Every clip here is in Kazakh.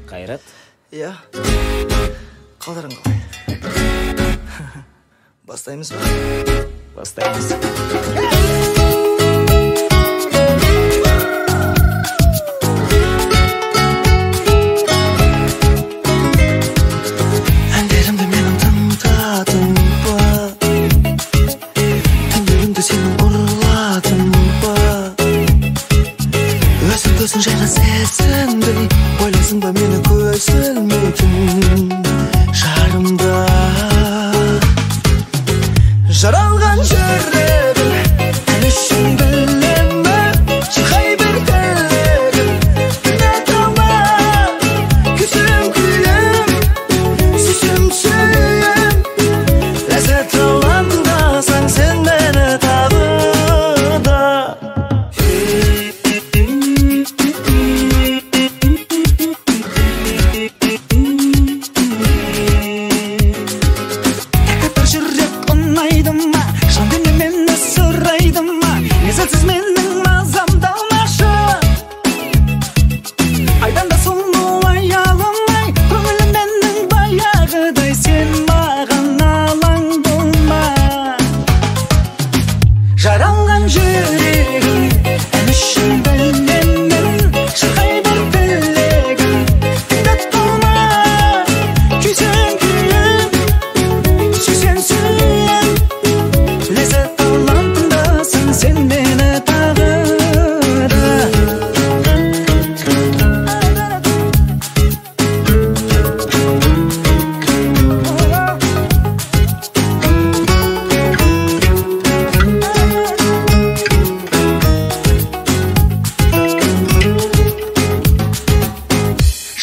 Қайрат? Иә. Қалдарың қалай? Бастаймыз ба? Бастаймыз. Әндерімді менің тыңдадың ба? Түндерімді сенің ұрладың ба? Өзің жайға сезіндің, ойлайсың ба мені көз ілмейтін жарымда? Жаралған жүрегім ән үшін білемі? Шырқай бір тілегім үміт алма, күзім күлім, сүйсем сүйем. Ләззат алам тыңдасаң сен мені тағы да.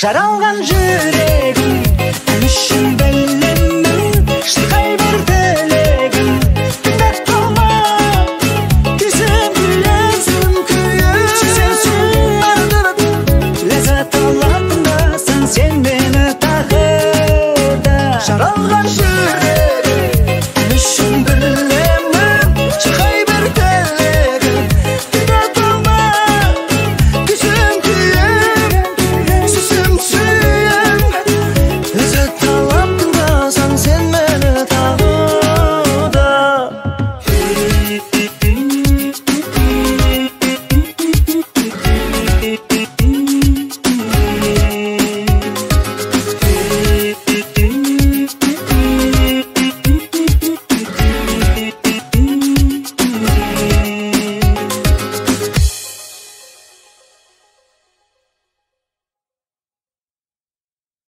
Жаралған жүрегім ән үшін білемі?